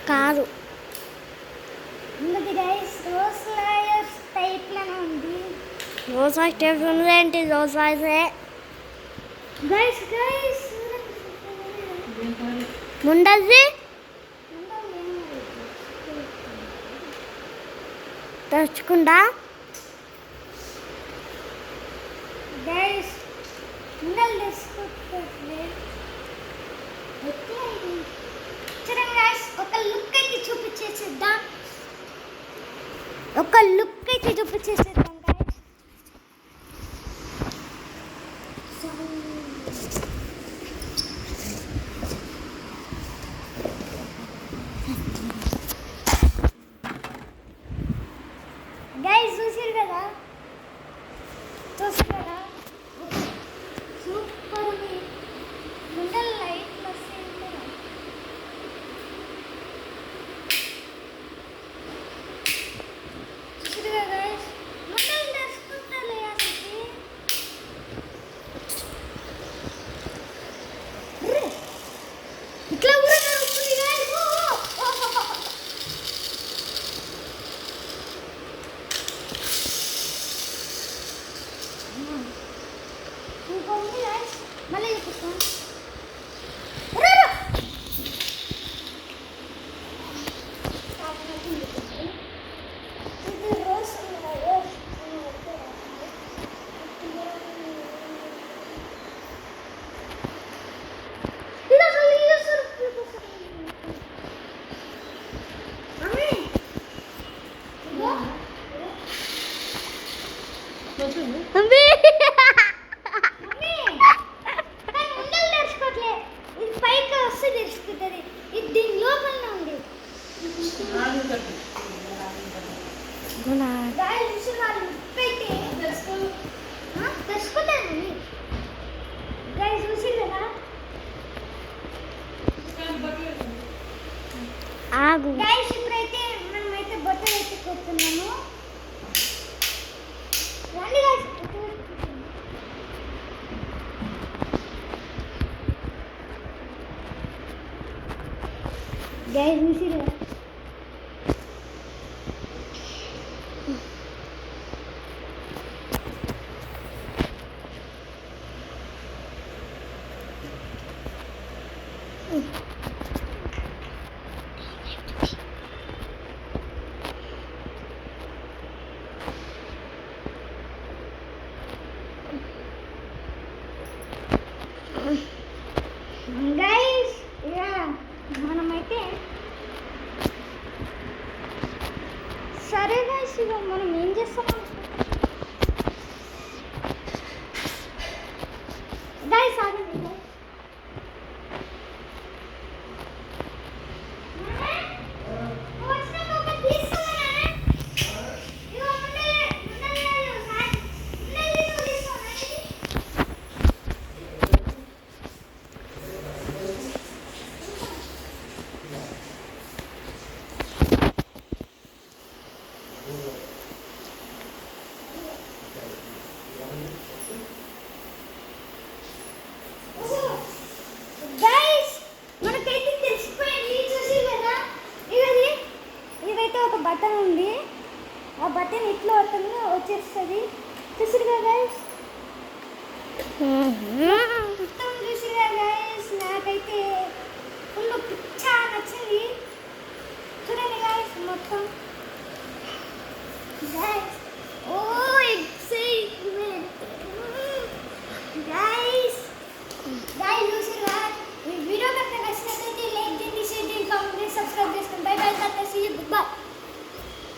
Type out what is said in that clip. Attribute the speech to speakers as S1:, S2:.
S1: కాదు ఉంది guys. Rose layers టైప్లోనే ఉంది. రోజా టైప్ ఉంది ఏంటి? రోజా గైస్ గైస్ ముందది తెచ్చుకుందా గైస్? ముందలు తెచ్చుకుంటుంది. చూడండి గైస్, ఒక లుక్ అయితే చూపించేసేద్దాం. గైస్ చూసారు కదా సూపర్ ఉంది. ముందర లైట్లు వస్తాయి కదా. చూసారు కదా గైస్, ముందర తెచ్చుకుంటారు అసలు. ఇట్లా కూడా జరుగుతుంది గైస్. ఇంకొంది గైస్, మళ్ళీ చూపిస్తాను. ఇది పైకి వస్తే తెలుసుకుంటుంది. ఇది దీని లోపల ఉంది. తెలుసుకుంటానండి గైస్. చూసి కదా ఆగు గైస్. ఇప్పుడైతే మనమైతే బట్టలు ఎత్తుకుంటున్నాము. రండి గైస్. గైస్ చూసి కదా గైస్. ఇక మనమైతే సరే గైస్, ఇక మనం ఏం చేస్తాం గైస్? ఆగండి బటన్ ఇట్లా వస్తుంది వచ్చేస్తుంది. చూసిరుగా గైస్, మొత్తం చూసిరుగా గైస్. నాకైతే ఫుల్ పిచ్చా నచ్చింది. చూడండి గైస్ మొత్తం గైస్. ఓ ఎక్సైట్మెంట్ గైస్. గైస్ చూసిరుగా, ఈ వీడియో కనుక